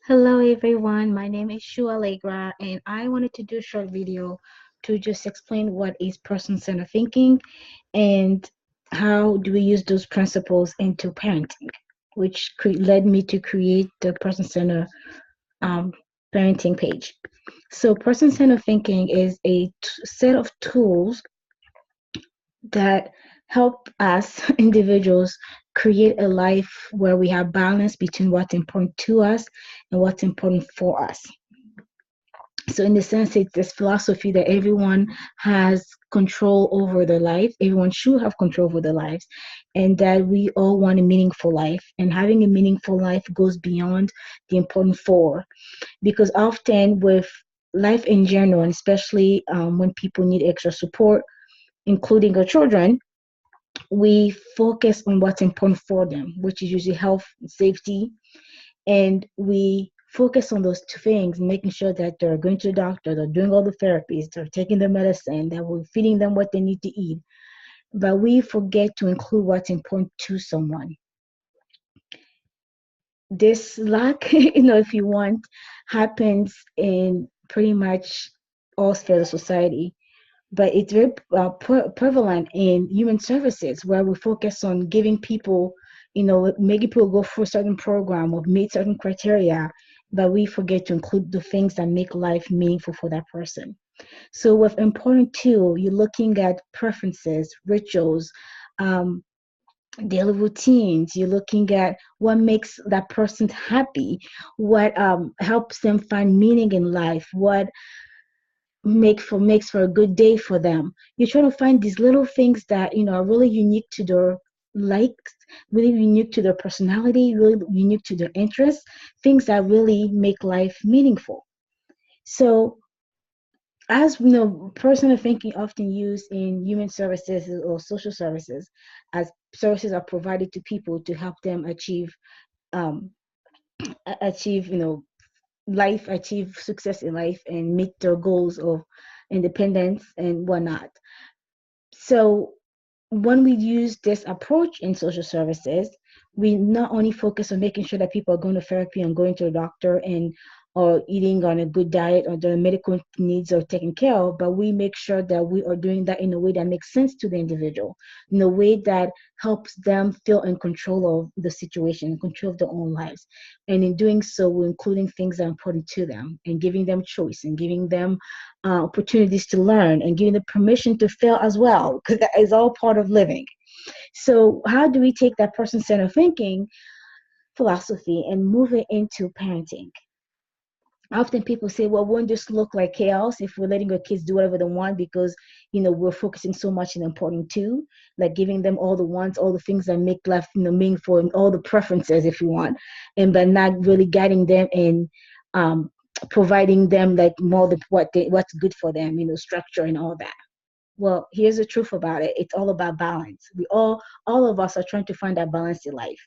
Hello everyone, my name is Shu Allegra and I wanted to do a short video to just explain what is person-centered thinking and how do we use those principles into parenting, which led me to create the person-centered um, parenting page. So person-centered thinking is a set of tools that help us individuals create a life where we have balance between what's important to us and what's important for us. So in the sense, it's this philosophy that everyone has control over their life, everyone should have control over their lives, and that we all want a meaningful life, and having a meaningful life goes beyond the important four, because often with life in general, and especially when people need extra support, including our children, we focus on what's important for them, which is usually health and safety, and we focus on those two things, making sure that they're going to the doctor, they're doing all the therapies, they're taking the medicine, that we're feeding them what they need to eat. But we forget to include what's important to someone. This lack, if you want, happens in pretty much all spheres of society, but it's very prevalent in human services where we focus on giving people, making people go through a certain program or meet certain criteria, but we forget to include the things that make life meaningful for that person. So with important too, you're looking at preferences, rituals, um, daily routines. You're looking at what makes that person happy, what helps them find meaning in life, what makes for a good day for them. You're trying to find these little things that are really unique to their likes, really unique to their personality, really unique to their interests, things that really make life meaningful. So as we know, personal thinking often used in human services or social services, as services are provided to people to help them um, achieve life, achieve success in life, and meet their goals of independence and whatnot. So when we use this approach in social services, we not only focus on making sure that people are going to therapy and going to a doctor and or eating on a good diet or their medical needs are taken care of, but we make sure that we are doing that in a way that makes sense to the individual, in a way that helps them feel in control of the situation, in control of their own lives. And in doing so, we're including things that are important to them and giving them choice and giving them opportunities to learn and giving them permission to fail as well, because that is all part of living. So, how do we take that person centered thinking philosophy and move it into parenting? Often people say, well, won't this look like chaos if we're letting our kids do whatever they want because, we're focusing so much on important too, like giving them all the wants, all the things that make life, meaningful and all the preferences, if you want, and but not really guiding them in um, providing them like more the what's good for them, structure and all that. Well, here's the truth about it. It's all about balance. All of us are trying to find that balance in life,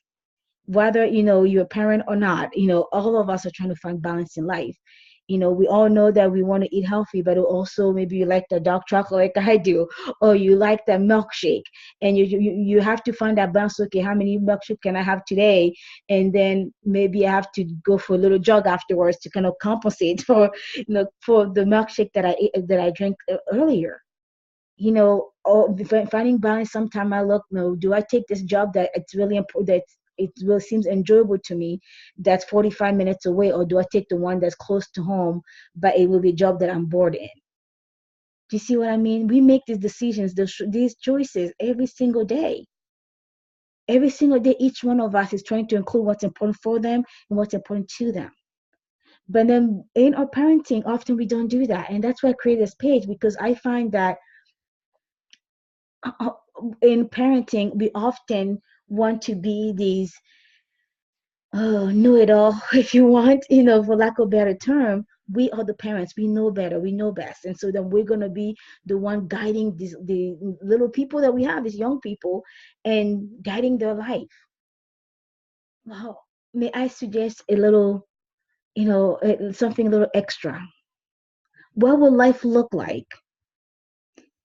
whether you're a parent or not. All of us are trying to find balance in life. We all know that we want to eat healthy, but also maybe you like the dark chocolate like I do, or you like the milkshake, and you have to find that balance. Okay, how many milkshake can I have today? And then maybe I have to go for a little jog afterwards to kind of compensate for for the milkshake that I drank earlier. Or finding balance. Sometime I look, no, do I take this job that it's really important, that it really seems enjoyable to me, that's 45 minutes away, or do I take the one that's close to home, but it will be a job that I'm bored in? Do you see what I mean? We make these decisions, these choices every single day. Every single day, each one of us is trying to include what's important for them and what's important to them. But then in our parenting, often we don't do that. And that's why I created this page, because I find that uh, in parenting, we often want to be these know it all, if you want, for lack of a better term. We are the parents. We know better. We know best. And so then we're going to be the one guiding the little people that we have, these young people, and guiding their life. Well, may I suggest a little, something a little extra? What will life look like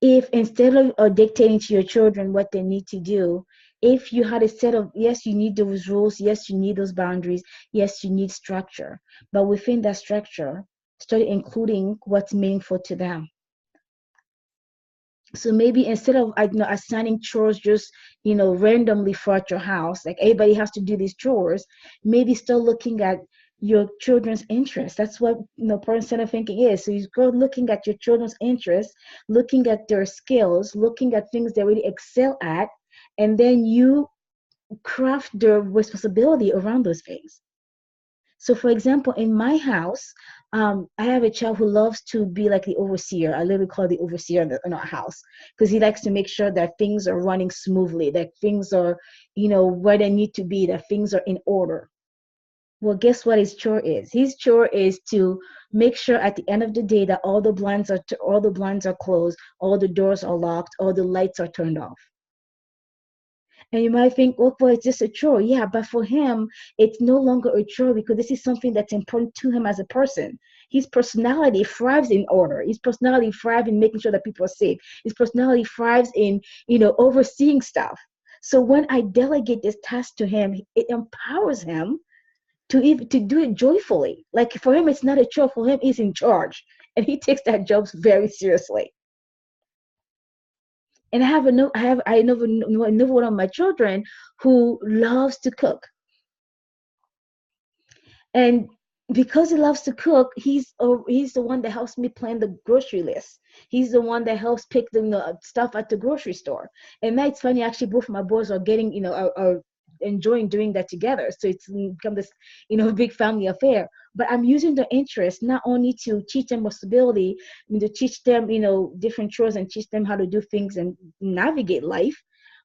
if instead of dictating to your children what they need to do, If you had a set of, yes, you need those rules, yes, you need those boundaries, yes, you need structure, but within that structure, start including what's meaningful to them. So maybe instead of assigning chores just randomly throughout your house, like everybody has to do these chores, maybe start looking at your children's interests. That's what parent-centered thinking is. So you go looking at your children's interests, looking at their skills, looking at things they really excel at, and then you craft their responsibility around those things. So, for example, in my house, I have a child who loves to be like the overseer. I literally call the overseer in our house, because he likes to make sure that things are running smoothly, that things are, where they need to be, that things are in order. Well, guess what his chore is? His chore is to make sure at the end of the day that all the blinds are closed, all the doors are locked, all the lights are turned off. And you might think, oh, well, it's just a chore. Yeah, but for him, it's no longer a chore, because this is something that's important to him as a person. His personality thrives in order. His personality thrives in making sure that people are safe. His personality thrives in, overseeing stuff. So when I delegate this task to him, it empowers him to do it joyfully. Like for him, it's not a chore. For him, he's in charge, and he takes that job very seriously. And I know another one of my children who loves to cook. And because he loves to cook, he's the one that helps me plan the grocery list. He's the one that helps pick the stuff at the grocery store. And that's funny, actually, both of my boys are getting, are enjoying doing that together. So it's become this, big family affair. But I'm using the interest not only to teach them stability, to teach them, different chores, and teach them how to do things and navigate life,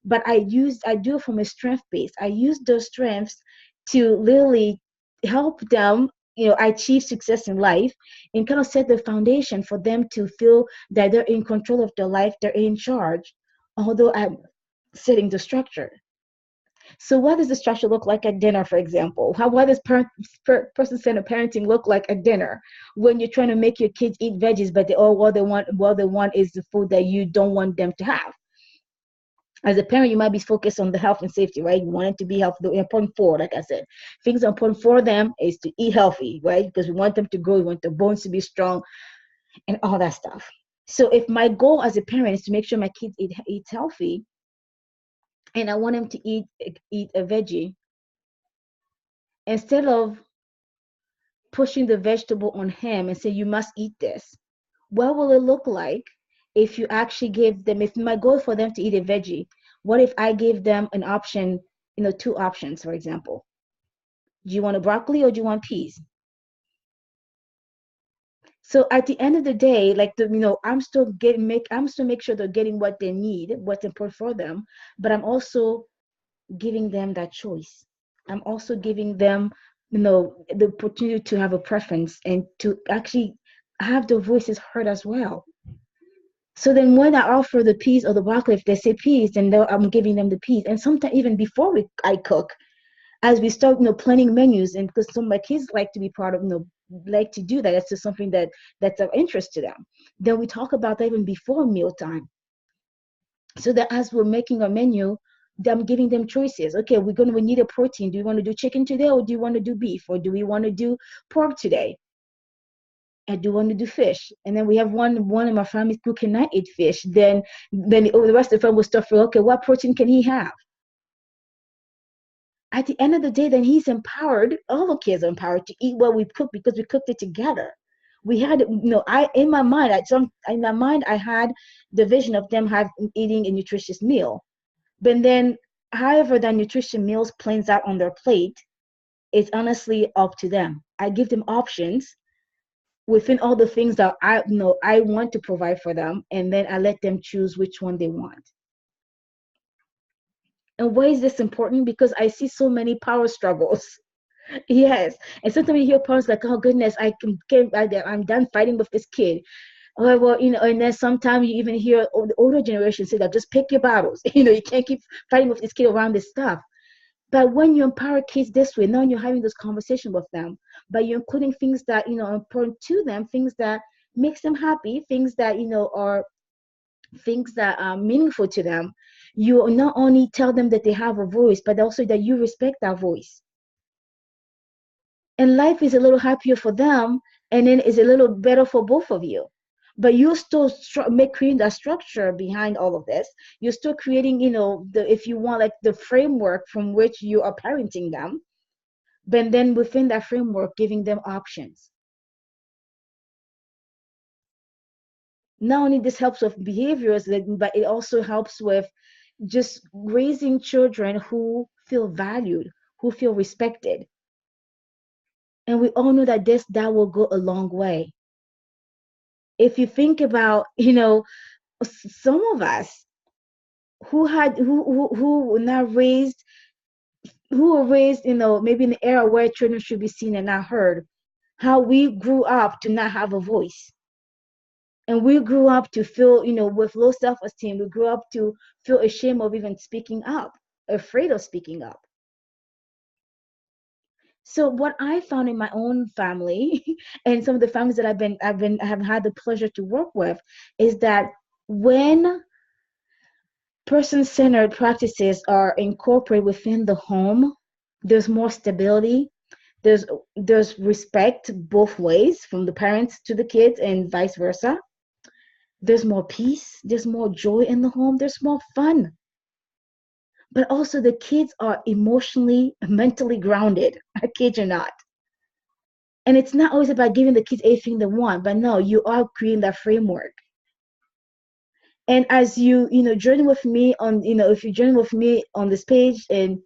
but I do it from a strength base. I use those strengths to literally help them achieve success in life, and kind of set the foundation for them to feel that they're in control of their life, they're in charge, although I'm setting the structure. So what does the structure look like at dinner, for example? What does person-centered parenting look like at dinner, when you're trying to make your kids eat veggies, but all they want is the food that you don't want them to have? As a parent, you might be focused on the health and safety, right? You want it to be healthy. The important for, like I said, things are important for them is to eat healthy, right? Because we want them to grow, we want the bones to be strong, and all that stuff. So if my goal as a parent is to make sure my kids eat healthy, and I want them to eat a veggie, instead of pushing the vegetable on him and say you must eat this, what will it look like if you actually give them, if my goal is for them to eat a veggie, what if I gave them an option, two options, for example? Do you want a broccoli or do you want peas? So at the end of the day, like I'm still make sure they're getting what they need, what's important for them, but I'm also giving them that choice. I'm also giving them, the opportunity to have a preference and to actually have their voices heard as well. So then when I offer the peas or the broccoli, if they say peas, then I'm giving them the peas. And sometimes even before I cook, as we start, planning menus, and because some of my kids like to be part of, like to do that. That's just something that's of interest to them. Then we talk about that even before mealtime, so that as we're making a menu, I'm giving them choices. Okay, we need a protein. Do you want to do chicken today, or do you want to do beef, or do we want to do pork today? I do want to do fish. And then we have one in my family who cannot eat fish. Then the rest of the family will start for, okay, what protein can he have? At the end of the day, then he's empowered. All the kids are empowered to eat what we cook, because we cooked it together. We had, I in my mind, I had the vision of them eating a nutritious meal. But then, however that nutrition meals plans out on their plate, it's honestly up to them. I give them options within all the things that I want to provide for them, and then I let them choose which one they want. And why is this important? Because I see so many power struggles. Yes, and sometimes you hear parents like, "Oh goodness, I'm done fighting with this kid." Oh, well, and then sometimes you even hear the older generation say that, just pick your battles. You can't keep fighting with this kid around this stuff. But when you empower kids this way, now you're having this conversation with them, but you're including things that are important to them, things that makes them happy, things that are things that are meaningful to them, you not only tell them that they have a voice, but also that you respect that voice. And life is a little happier for them, and then it's a little better for both of you. But you still creating that structure behind all of this. You're still creating, the, if you want, like the framework from which you are parenting them, but then within that framework, giving them options. Not only this helps with behaviors, but it also helps with just raising children who feel valued, who feel respected. And we all know that that will go a long way. If you think about, some of us who were not raised, who were raised, maybe in the era where children should be seen and not heard, how we grew up to not have a voice. And we grew up to feel, with low self-esteem. We grew up to feel ashamed of even speaking up, afraid of speaking up. So what I found in my own family and some of the families that I have had the pleasure to work with is that when person-centered practices are incorporated within the home, there's more stability. There's respect both ways, from the parents to the kids and vice versa. There's more peace, there's more joy in the home, there's more fun. But also the kids are emotionally, mentally grounded. I kid you not. And it's not always about giving the kids everything they want, but no, you are creating that framework. And as journey with me on, if you journey with me on this page and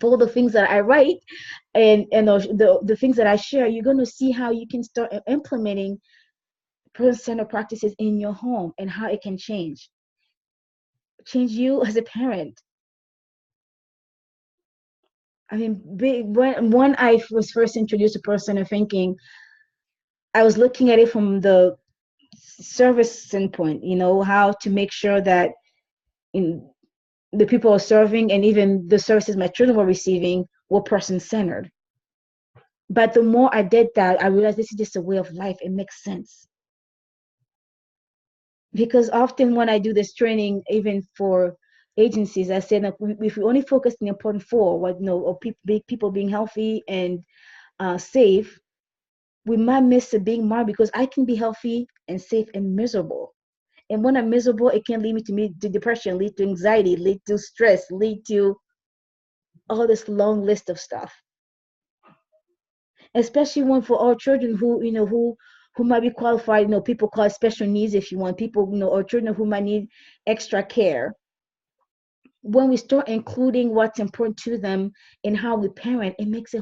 follow the things that I write and the things that I share, you're going to see how you can start implementing person-centered practices in your home and how it can change you as a parent. I mean, when I was first introduced to person-centered thinking, I was looking at it from the service standpoint, how to make sure that in the people are serving and even the services my children were receiving were person-centered. But the more I did that, I realized this is just a way of life. It makes sense. Because often when I do this training, even for agencies, I say that if we only focus on the important four, or people being healthy and safe, we might miss a big mark, because I can be healthy and safe and miserable. And when I'm miserable, it can lead me to depression, lead to anxiety, lead to stress, lead to all this long list of stuff. Especially when for our children who might be qualified, people call it special needs, if you want, people, or children who might need extra care. When we start including what's important to them in how we parent, it makes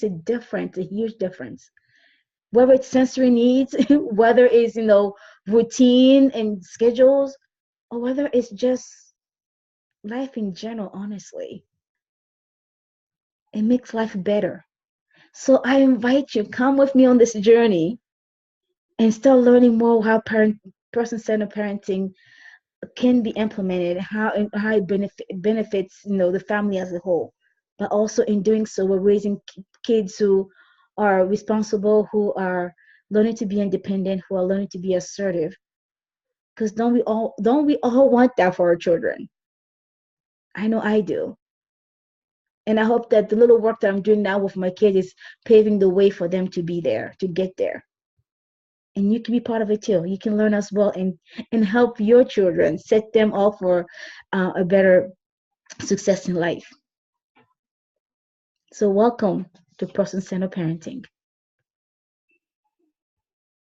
a difference, a huge difference. Whether it's sensory needs, whether it's, routine and schedules, or whether it's just life in general, honestly. It makes life better. So I invite you, come with me on this journey and start learning more how person-centered parenting can be implemented, how it benefits the family as a whole. But also in doing so, we're raising kids who are responsible, who are learning to be independent, who are learning to be assertive. Because don't we all want that for our children? I know I do. And I hope that the little work that I'm doing now with my kids is paving the way for them to be there, to get there. And you can be part of it too. You can learn as well and help your children, set them up for a better success in life. So welcome to person-centered parenting.